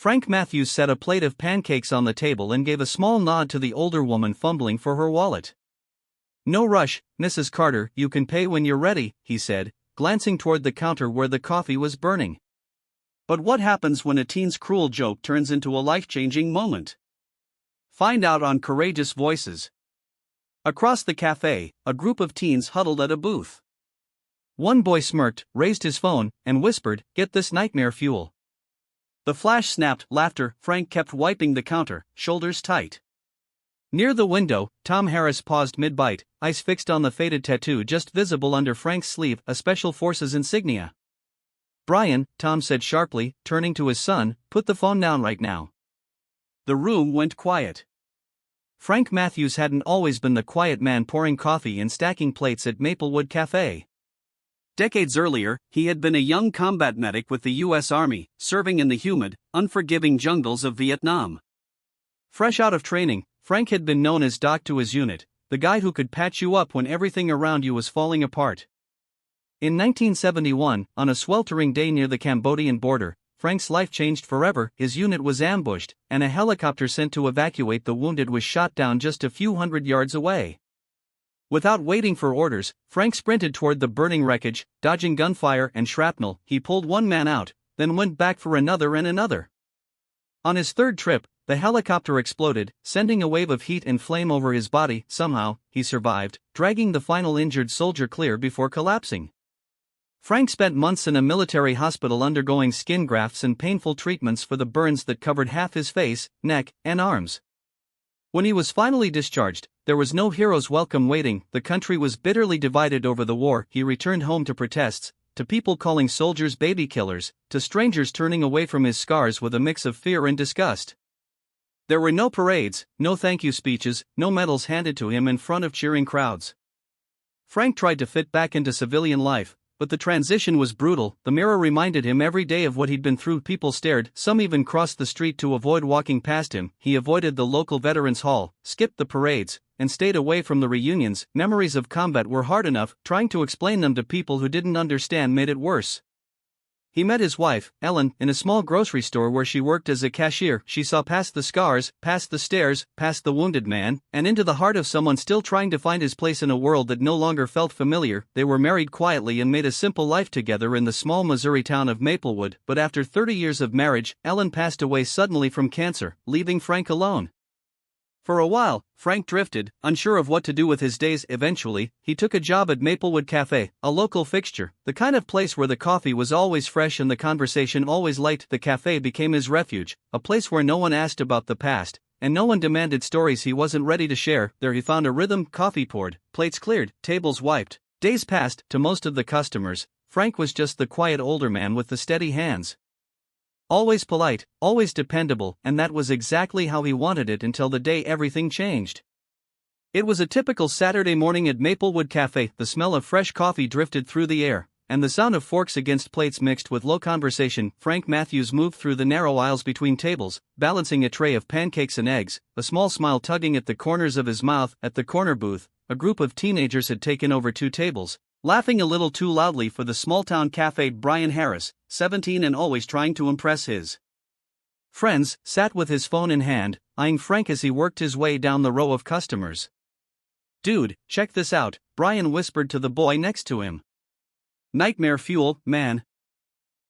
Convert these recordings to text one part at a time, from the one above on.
Frank Matthews set a plate of pancakes on the table and gave a small nod to the older woman fumbling for her wallet. "No rush, Mrs. Carter, you can pay when you're ready," he said, glancing toward the counter where the coffee was burning. But what happens when a teen's cruel joke turns into a life-changing moment? Find out on Courageous Voices. Across the cafe, a group of teens huddled at a booth. One boy smirked, raised his phone, and whispered, "Get this nightmare fuel." The flash snapped, laughter. Frank kept wiping the counter, shoulders tight. Near the window, Tom Harris paused mid-bite, eyes fixed on the faded tattoo just visible under Frank's sleeve, a Special Forces insignia. "Brian," Tom said sharply, turning to his son, "put the phone down right now." The room went quiet. Frank Matthews hadn't always been the quiet man pouring coffee and stacking plates at Maplewood Cafe. Decades earlier, he had been a young combat medic with the U.S. Army, serving in the humid, unforgiving jungles of Vietnam. Fresh out of training, Frank had been known as Doc to his unit, the guy who could patch you up when everything around you was falling apart. In 1971, on a sweltering day near the Cambodian border, Frank's life changed forever. His unit was ambushed, and a helicopter sent to evacuate the wounded was shot down just a few hundred yards away. Without waiting for orders, Frank sprinted toward the burning wreckage, dodging gunfire and shrapnel. He pulled one man out, then went back for another and another. On his third trip, the helicopter exploded, sending a wave of heat and flame over his body. Somehow, he survived, dragging the final injured soldier clear before collapsing. Frank spent months in a military hospital undergoing skin grafts and painful treatments for the burns that covered half his face, neck, and arms. When he was finally discharged, there was no hero's welcome waiting. The country was bitterly divided over the war. He returned home to protests, to people calling soldiers baby killers, to strangers turning away from his scars with a mix of fear and disgust. There were no parades, no thank you speeches, no medals handed to him in front of cheering crowds. Frank tried to fit back into civilian life, but the transition was brutal. The mirror reminded him every day of what he'd been through. People stared, some even crossed the street to avoid walking past him. He avoided the local Veterans Hall, skipped the parades, and stayed away from the reunions. Memories of combat were hard enough, trying to explain them to people who didn't understand made it worse. He met his wife, Ellen, in a small grocery store where she worked as a cashier. She saw past the scars, past the stairs, past the wounded man, and into the heart of someone still trying to find his place in a world that no longer felt familiar. They were married quietly and made a simple life together in the small Missouri town of Maplewood, but after 30 years of marriage, Ellen passed away suddenly from cancer, leaving Frank alone. For a while, Frank drifted, unsure of what to do with his days. Eventually, he took a job at Maplewood Cafe, a local fixture, the kind of place where the coffee was always fresh and the conversation always light. The cafe became his refuge, a place where no one asked about the past, and no one demanded stories he wasn't ready to share. There he found a rhythm, coffee poured, plates cleared, tables wiped. Days passed. To most of the customers, Frank was just the quiet older man with the steady hands. Always polite, always dependable, and that was exactly how he wanted it until the day everything changed. It was a typical Saturday morning at Maplewood Cafe. The smell of fresh coffee drifted through the air, and the sound of forks against plates mixed with low conversation. Frank Matthews moved through the narrow aisles between tables, balancing a tray of pancakes and eggs, a small smile tugging at the corners of his mouth. At the corner booth, a group of teenagers had taken over 2 tables, laughing a little too loudly for the small-town cafe. Brian Harris, 17 and always trying to impress his friends, sat with his phone in hand, eyeing Frank as he worked his way down the row of customers. "Dude, check this out," Brian whispered to the boy next to him. "Nightmare fuel, man."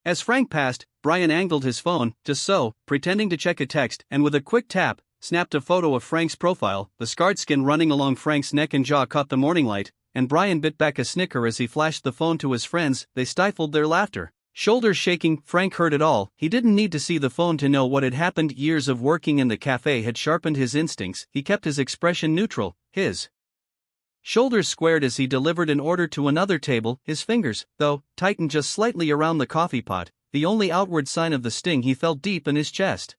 As Frank passed, Brian angled his phone, just so, pretending to check a text, and with a quick tap, snapped a photo of Frank's profile. The scarred skin running along Frank's neck and jaw caught the morning light, and Brian bit back a snicker as he flashed the phone to his friends. They stifled their laughter. Shoulders shaking, Frank heard it all. He didn't need to see the phone to know what had happened. Years of working in the cafe had sharpened his instincts. He kept his expression neutral, his shoulders squared as he delivered an order to another table. His fingers, though, tightened just slightly around the coffee pot, the only outward sign of the sting he felt deep in his chest.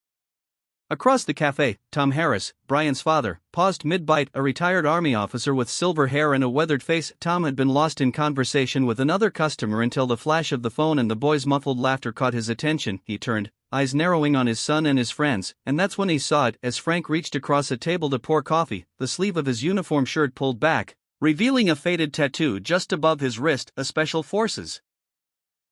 Across the cafe, Tom Harris, Brian's father, paused mid-bite, a retired Army officer with silver hair and a weathered face. Tom had been lost in conversation with another customer until the flash of the phone and the boy's muffled laughter caught his attention. He turned, eyes narrowing on his son and his friends, and that's when he saw it. As Frank reached across a table to pour coffee, the sleeve of his uniform shirt pulled back, revealing a faded tattoo just above his wrist, a Special Forces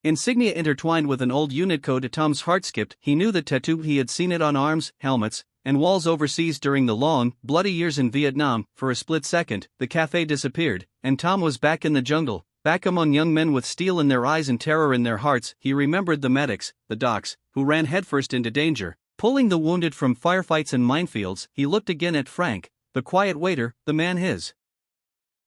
Insignia intertwined with an old unit code. Tom's heart skipped. He knew the tattoo. He had seen it on arms, helmets, and walls overseas during the long, bloody years in Vietnam. For a split second, the cafe disappeared, and Tom was back in the jungle, back among young men with steel in their eyes and terror in their hearts. He remembered the medics, the docs, who ran headfirst into danger, pulling the wounded from firefights and minefields. He looked again at Frank, the quiet waiter, the man his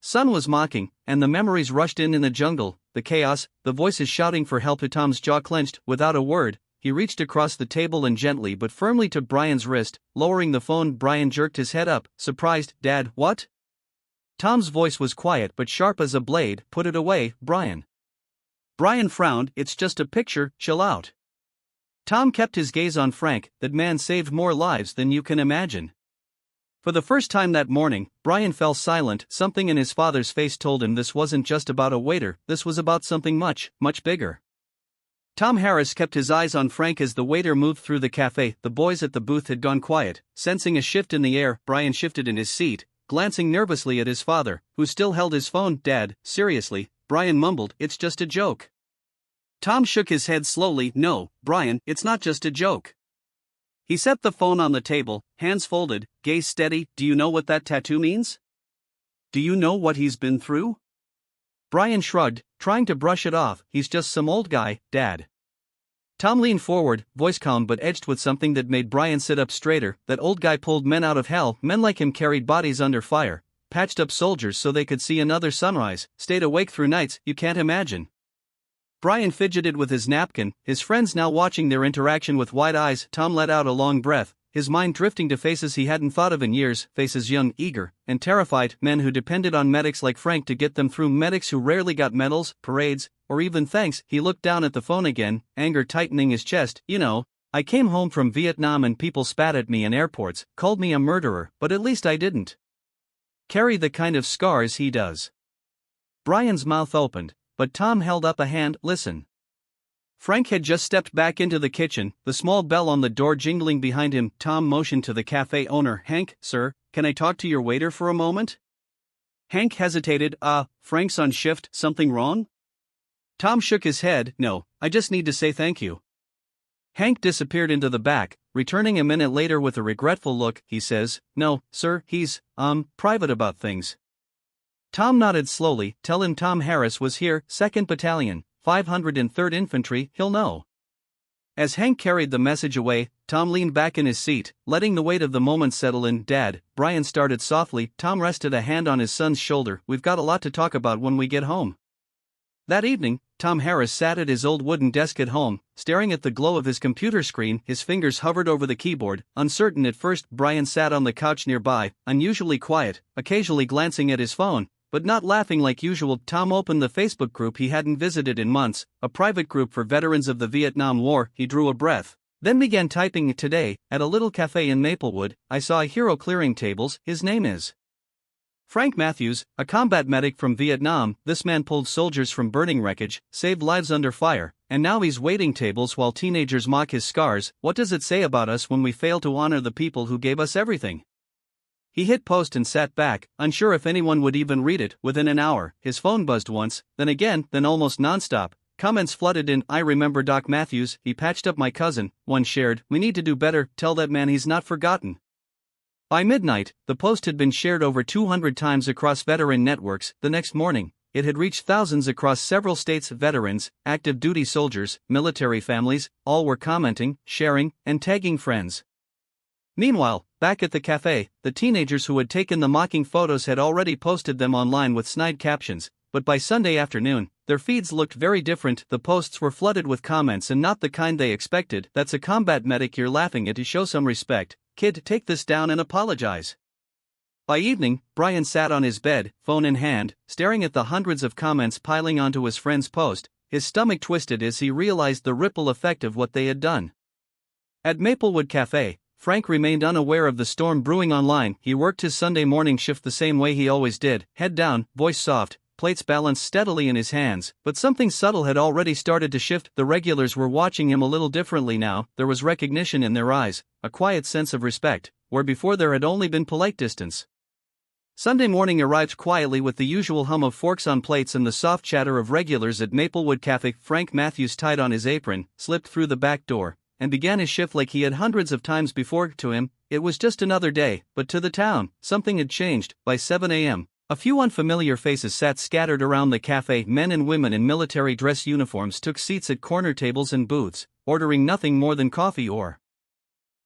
son was mocking, and the memories rushed in the jungle, the chaos, the voices shouting for help. Tom's jaw clenched. Without a word, he reached across the table and gently but firmly took Brian's wrist, lowering the phone. Brian jerked his head up, surprised. "Dad, what?" Tom's voice was quiet but sharp as a blade. "Put it away, Brian." Brian frowned. "It's just a picture, chill out." Tom kept his gaze on Frank. "That man saved more lives than you can imagine." For the first time that morning, Brian fell silent. Something in his father's face told him this wasn't just about a waiter, this was about something much, much bigger. Tom Harris kept his eyes on Frank as the waiter moved through the cafe. The boys at the booth had gone quiet. Sensing a shift in the air, Brian shifted in his seat, glancing nervously at his father, who still held his phone. "Dad, seriously," Brian mumbled, "it's just a joke." Tom shook his head slowly. "No, Brian, it's not just a joke." He set the phone on the table, hands folded, gaze steady. "Do you know what that tattoo means? Do you know what he's been through?" Brian shrugged, trying to brush it off. "He's just some old guy, Dad." Tom leaned forward, voice calm but edged with something that made Brian sit up straighter. "That old guy pulled men out of hell. Men like him carried bodies under fire, patched up soldiers so they could see another sunrise, stayed awake through nights you can't imagine." Brian fidgeted with his napkin, his friends now watching their interaction with wide eyes. Tom let out a long breath, his mind drifting to faces he hadn't thought of in years, faces young, eager, and terrified, men who depended on medics like Frank to get them through, medics who rarely got medals, parades, or even thanks. He looked down at the phone again, anger tightening his chest. "You know, I came home from Vietnam and people spat at me in airports, called me a murderer, but at least I didn't carry the kind of scars he does." Brian's mouth opened, but Tom held up a hand. "Listen." Frank had just stepped back into the kitchen, the small bell on the door jingling behind him. Tom motioned to the cafe owner. "Hank, sir, can I talk to your waiter for a moment?" Hank hesitated. Frank's on shift, something wrong?" Tom shook his head. "No, I just need to say thank you." Hank disappeared into the back, returning a minute later with a regretful look. "He says, no, sir, he's, private about things." Tom nodded slowly. "Tell him Tom Harris was here, 2nd Battalion, 503rd Infantry, he'll know." As Hank carried the message away, Tom leaned back in his seat, letting the weight of the moment settle in. "Dad," Brian started softly. Tom rested a hand on his son's shoulder. "We've got a lot to talk about when we get home." That evening, Tom Harris sat at his old wooden desk at home, staring at the glow of his computer screen. His fingers hovered over the keyboard, uncertain at first. Brian sat on the couch nearby, unusually quiet, occasionally glancing at his phone, but not laughing like usual. Tom opened the Facebook group he hadn't visited in months, a private group for veterans of the Vietnam War. He drew a breath, then began typing. "Today, at a little cafe in Maplewood, I saw a hero clearing tables. His name is Frank Matthews, a combat medic from Vietnam. This man pulled soldiers from burning wreckage, saved lives under fire, and now he's waiting tables while teenagers mock his scars. What does it say about us when we fail to honor the people who gave us everything?" He hit post and sat back, unsure if anyone would even read it. Within an hour, his phone buzzed once, then again, then almost nonstop. Comments flooded in. "I remember Doc Matthews, he patched up my cousin," one shared. "We need to do better, tell that man he's not forgotten." By midnight, the post had been shared over 200 times across veteran networks. The next morning, it had reached thousands across several states. Veterans, active duty soldiers, military families, all were commenting, sharing, and tagging friends. Meanwhile, back at the cafe, the teenagers who had taken the mocking photos had already posted them online with snide captions, but by Sunday afternoon, their feeds looked very different. The posts were flooded with comments, and not the kind they expected. "That's a combat medic you're laughing at, to show some respect. Kid, take this down and apologize." By evening, Brian sat on his bed, phone in hand, staring at the hundreds of comments piling onto his friend's post. His stomach twisted as he realized the ripple effect of what they had done. At Maplewood Cafe, Frank remained unaware of the storm brewing online. He worked his Sunday morning shift the same way he always did, head down, voice soft, plates balanced steadily in his hands. But something subtle had already started to shift. The regulars were watching him a little differently now. There was recognition in their eyes, a quiet sense of respect, where before there had only been polite distance. Sunday morning arrived quietly with the usual hum of forks on plates and the soft chatter of regulars at Maplewood Cafe. Frank Matthews tied on his apron, slipped through the back door, and began his shift like he had hundreds of times before. To him, it was just another day, but to the town, something had changed. By 7 a.m., a few unfamiliar faces sat scattered around the cafe. Men and women in military dress uniforms took seats at corner tables and booths, ordering nothing more than coffee or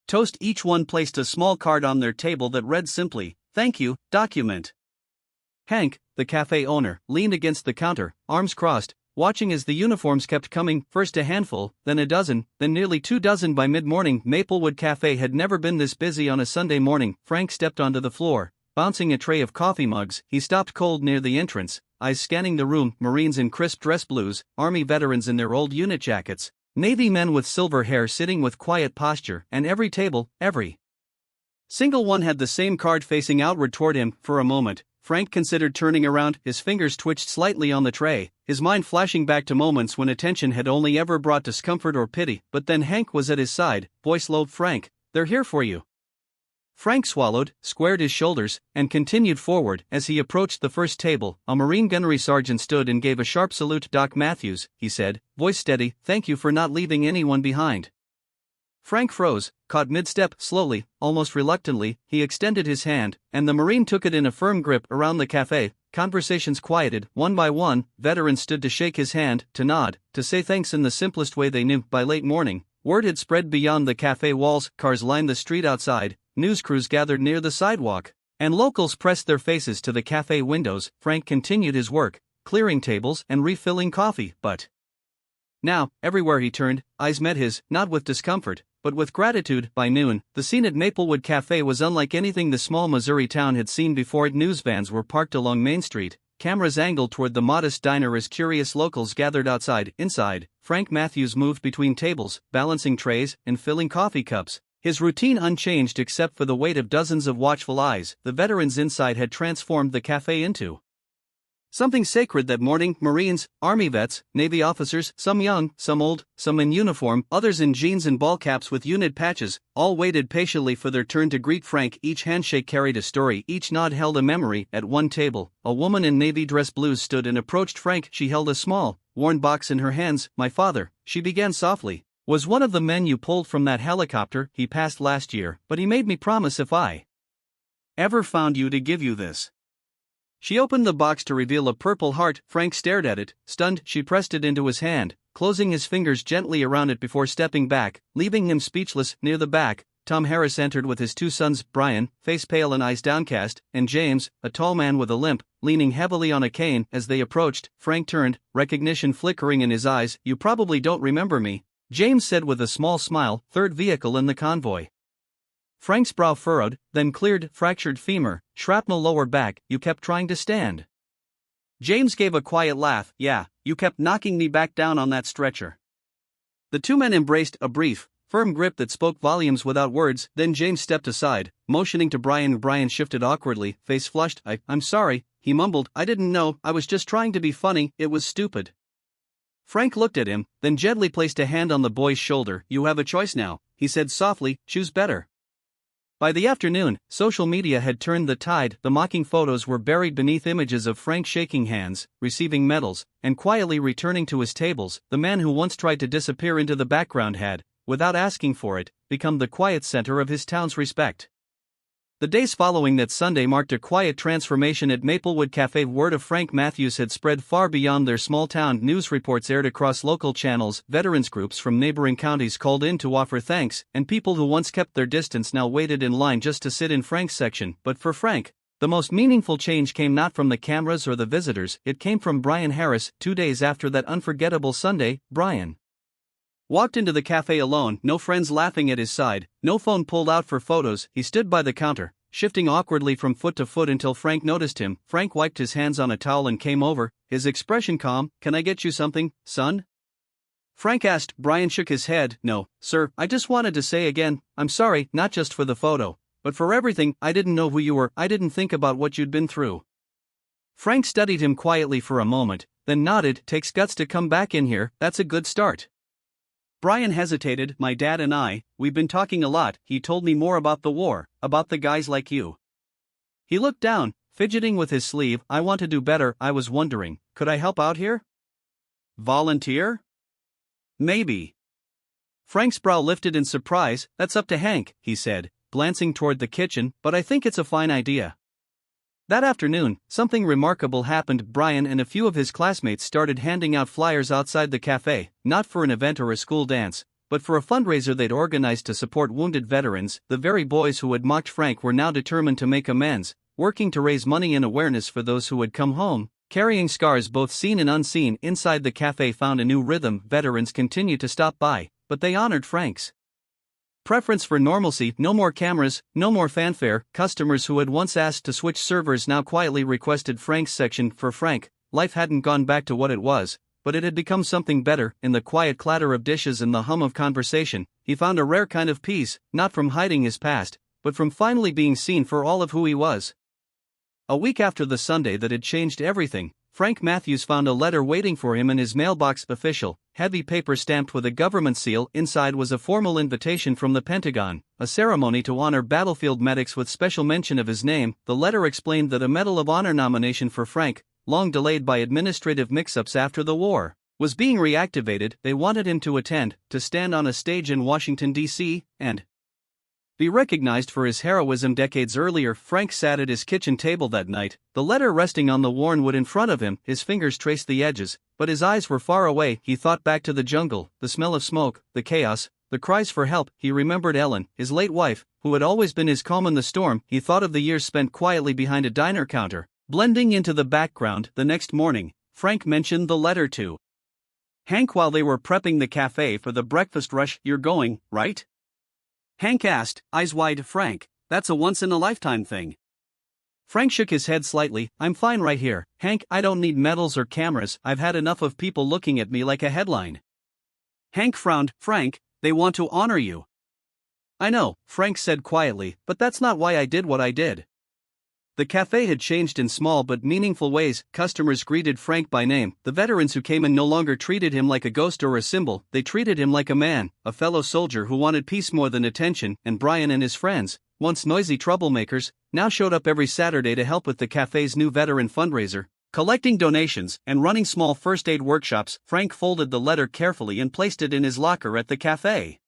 toast. Each one placed a small card on their table that read simply, "Thank you, document." Hank, the cafe owner, leaned against the counter, arms crossed, watching as the uniforms kept coming, first a handful, then a dozen, then nearly 2 dozen by mid-morning. Maplewood Cafe had never been this busy on a Sunday morning. Frank stepped onto the floor, bouncing a tray of coffee mugs. He stopped cold near the entrance, eyes scanning the room. Marines in crisp dress blues, Army veterans in their old unit jackets, Navy men with silver hair sitting with quiet posture, and every table, every single one had the same card facing outward toward him. For a moment, Frank considered turning around. His fingers twitched slightly on the tray, his mind flashing back to moments when attention had only ever brought discomfort or pity. But then Hank was at his side, voice low. "Frank, they're here for you." Frank swallowed, squared his shoulders, and continued forward. As he approached the first table, a Marine gunnery sergeant stood and gave a sharp salute. "Doc Matthews," he said, voice steady, "thank you for not leaving anyone behind." Frank froze, caught mid-step. Slowly, almost reluctantly, he extended his hand, and the Marine took it in a firm grip. Around the cafe, conversations quieted. One by one, veterans stood to shake his hand, to nod, to say thanks in the simplest way they knew. By late morning, word had spread beyond the cafe walls. Cars lined the street outside, news crews gathered near the sidewalk, and locals pressed their faces to the cafe windows. Frank continued his work, clearing tables and refilling coffee. But now, everywhere he turned, eyes met his, not with discomfort, but with gratitude. By noon, the scene at Maplewood Cafe was unlike anything the small Missouri town had seen before. News vans were parked along Main Street, cameras angled toward the modest diner as curious locals gathered outside. Inside, Frank Matthews moved between tables, balancing trays and filling coffee cups, his routine unchanged except for the weight of dozens of watchful eyes. The veterans inside had transformed the cafe into something sacred that morning. Marines, Army vets, Navy officers, some young, some old, some in uniform, others in jeans and ball caps with unit patches, all waited patiently for their turn to greet Frank. Each handshake carried a story, each nod held a memory. At one table, a woman in navy dress blues stood and approached Frank. She held a small, worn box in her hands. "My father," she began softly, "was one of the men you pulled from that helicopter. He passed last year, but he made me promise if I ever found you to give you this." She opened the box to reveal a purple heart. Frank stared at it, stunned. She pressed it into his hand, closing his fingers gently around it before stepping back, leaving him speechless. Near the back, Tom Harris entered with his 2 sons, Brian, face pale and eyes downcast, and James, a tall man with a limp, leaning heavily on a cane. As they approached, Frank turned, recognition flickering in his eyes. "You probably don't remember me," James said with a small smile. "Third vehicle in the convoy." Frank's brow furrowed, then cleared. "Fractured femur, shrapnel lower back. You kept trying to stand." James gave a quiet laugh. "Yeah, you kept knocking me back down on that stretcher." The 2 men embraced, a brief, firm grip that spoke volumes without words. Then James stepped aside, motioning to Brian. Brian shifted awkwardly, face flushed. I'm sorry," he mumbled. "I didn't know. I was just trying to be funny. It was stupid." Frank looked at him, then gently placed a hand on the boy's shoulder. "You have a choice now," he said softly. "Choose better." By the afternoon, social media had turned the tide. The mocking photos were buried beneath images of Frank shaking hands, receiving medals, and quietly returning to his tables. The man who once tried to disappear into the background had, without asking for it, become the quiet center of his town's respect. The days following that Sunday marked a quiet transformation at Maplewood Cafe. Word of Frank Matthews had spread far beyond their small town. News reports aired across local channels. Veterans groups from neighboring counties called in to offer thanks, and people who once kept their distance now waited in line just to sit in Frank's section. But for Frank, the most meaningful change came not from the cameras or the visitors. It came from Brian Harris. 2 days after that unforgettable Sunday, Brian walked into the cafe alone, no friends laughing at his side, no phone pulled out for photos. He stood by the counter, shifting awkwardly from foot to foot until Frank noticed him. Frank wiped his hands on a towel and came over, his expression calm. "Can I get you something, son?" Frank asked. Brian shook his head. "No, sir, I just wanted to say again, I'm sorry, not just for the photo, but for everything. I didn't know who you were, I didn't think about what you'd been through." Frank studied him quietly for a moment, then nodded. "Takes guts to come back in here, that's a good start." Brian hesitated. "My dad and we've been talking a lot. He told me more about the war, about the guys like you." He looked down, fidgeting with his sleeve. I want to do better. I was wondering, could I help out here? Volunteer? Maybe. Frank's brow lifted in surprise. That's up to Hank, he said, glancing toward the kitchen, but I think it's a fine idea. That afternoon, something remarkable happened. Brian and a few of his classmates started handing out flyers outside the cafe, not for an event or a school dance, but for a fundraiser they'd organized to support wounded veterans. The very boys who had mocked Frank were now determined to make amends, working to raise money and awareness for those who had come home, carrying scars both seen and unseen. Inside the cafe found a new rhythm. Veterans continued to stop by, but they honored Frank's preference for normalcy. No more cameras, no more fanfare. Customers who had once asked to switch servers now quietly requested Frank's section. For Frank, life hadn't gone back to what it was, but it had become something better. In the quiet clatter of dishes and the hum of conversation, he found a rare kind of peace, not from hiding his past, but from finally being seen for all of who he was. A week after the Sunday that had changed everything, Frank Matthews found a letter waiting for him in his mailbox. Official, heavy paper stamped with a government seal. Inside was a formal invitation from the Pentagon, a ceremony to honor battlefield medics with special mention of his name. The letter explained that a Medal of Honor nomination for Frank, long delayed by administrative mix-ups after the war, was being reactivated. They wanted him to attend, to stand on a stage in Washington, D.C., and be recognized for his heroism. Decades earlier, Frank sat at his kitchen table that night, the letter resting on the worn wood in front of him. His fingers traced the edges, but his eyes were far away. He thought back to the jungle, the smell of smoke, the chaos, the cries for help. He remembered Ellen, his late wife, who had always been his calm in the storm. He thought of the years spent quietly behind a diner counter, blending into the background. The next morning, Frank mentioned the letter to Hank while they were prepping the cafe for the breakfast rush. "You're going, right?" Hank asked, eyes wide. "Frank, that's a once-in-a-lifetime thing." Frank shook his head slightly. "I'm fine right here, Hank. I don't need medals or cameras. I've had enough of people looking at me like a headline." Hank frowned. "Frank, they want to honor you." "I know," Frank said quietly, "but that's not why I did what I did." The cafe had changed in small but meaningful ways. Customers greeted Frank by name. The veterans who came in no longer treated him like a ghost or a symbol. They treated him like a man, a fellow soldier who wanted peace more than attention. And Brian and his friends, once noisy troublemakers, now showed up every Saturday to help with the cafe's new veteran fundraiser, collecting donations and running small first aid workshops. Frank folded the letter carefully and placed it in his locker at the cafe.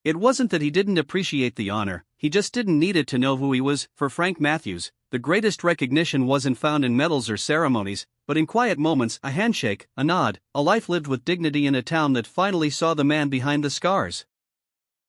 It wasn't that he didn't appreciate the honor, he just didn't need it to know who he was. For Frank Matthews, the greatest recognition wasn't found in medals or ceremonies, but in quiet moments, a handshake, a nod, a life lived with dignity in a town that finally saw the man behind the scars.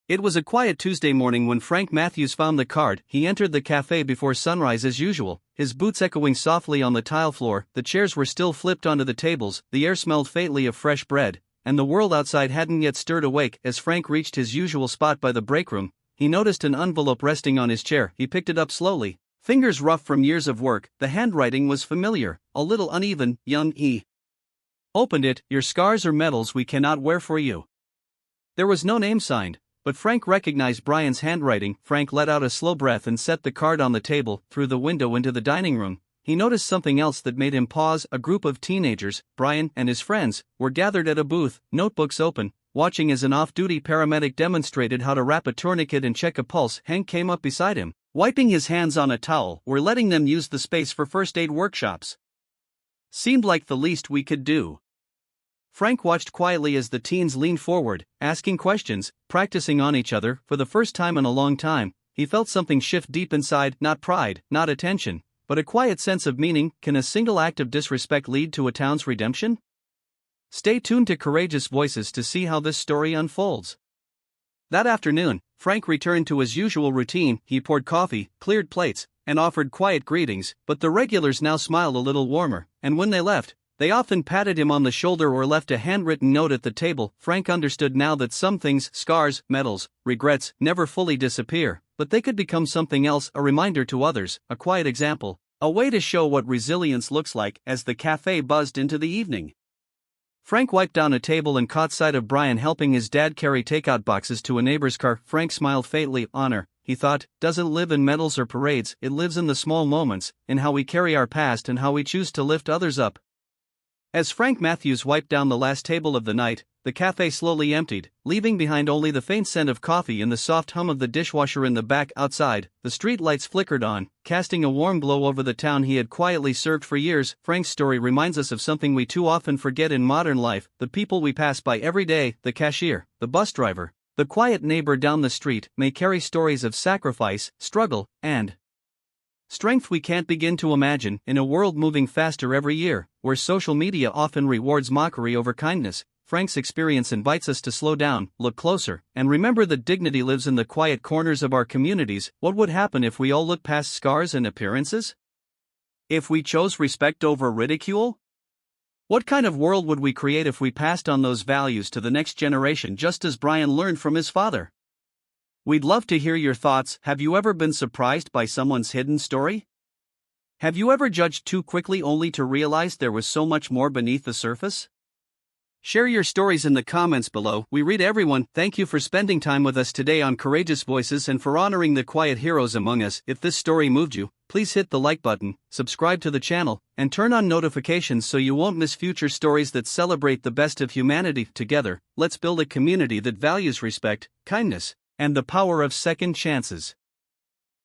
It was a quiet Tuesday morning when Frank Matthews found the card. He entered the cafe before sunrise as usual, his boots echoing softly on the tile floor. The chairs were still flipped onto the tables, the air smelled faintly of fresh bread, and the world outside hadn't yet stirred awake. As Frank reached his usual spot by the break room, he noticed an envelope resting on his chair. He picked it up slowly, fingers rough from years of work. The handwriting was familiar, a little uneven. "Young E." Opened it. "Your scars or medals we cannot wear for you." There was no name signed, but Frank recognized Brian's handwriting. Frank let out a slow breath and set the card on the table. Through the window into the dining room, he noticed something else that made him pause. A group of teenagers, Brian and his friends, were gathered at a booth, notebooks open, watching as an off-duty paramedic demonstrated how to wrap a tourniquet and check a pulse. Hank came up beside him, wiping his hands on a towel. "We're letting them use the space for first aid workshops. Seemed like the least we could do." Frank watched quietly as the teens leaned forward, asking questions, practicing on each other. For the first time in a long time, he felt something shift deep inside. Not pride, not attention, but a quiet sense of meaning. Can a single act of disrespect lead to a town's redemption? Stay tuned to Courageous Voices to see how this story unfolds. That afternoon, Frank returned to his usual routine. He poured coffee, cleared plates, and offered quiet greetings, but the regulars now smiled a little warmer, and when they left, they often patted him on the shoulder or left a handwritten note at the table. Frank understood now that some things, scars, medals, regrets, never fully disappear, but they could become something else, a reminder to others, a quiet example, a way to show what resilience looks like. As the cafe buzzed into the evening, Frank wiped down a table and caught sight of Brian helping his dad carry takeout boxes to a neighbor's car. Frank smiled faintly. Honor, he thought, doesn't live in medals or parades, it lives in the small moments, in how we carry our past and how we choose to lift others up. As Frank Matthews wiped down the last table of the night, the cafe slowly emptied, leaving behind only the faint scent of coffee and the soft hum of the dishwasher in the back. Outside, the street lights flickered on, casting a warm glow over the town he had quietly served for years. Frank's story reminds us of something we too often forget in modern life: the people we pass by every day, the cashier, the bus driver, the quiet neighbor down the street, may carry stories of sacrifice, struggle, and strength we can't begin to imagine. In a world moving faster every year, where social media often rewards mockery over kindness, Frank's experience invites us to slow down, look closer, and remember that dignity lives in the quiet corners of our communities. What would happen if we all looked past scars and appearances? If we chose respect over ridicule? What kind of world would we create if we passed on those values to the next generation, just as Brian learned from his father? We'd love to hear your thoughts. Have you ever been surprised by someone's hidden story? Have you ever judged too quickly only to realize there was so much more beneath the surface? Share your stories in the comments below. We read everyone. Thank you for spending time with us today on Courageous Voices and for honoring the quiet heroes among us. If this story moved you, please hit the like button, subscribe to the channel, and turn on notifications so you won't miss future stories that celebrate the best of humanity. Together, let's build a community that values respect, kindness, and the power of second chances.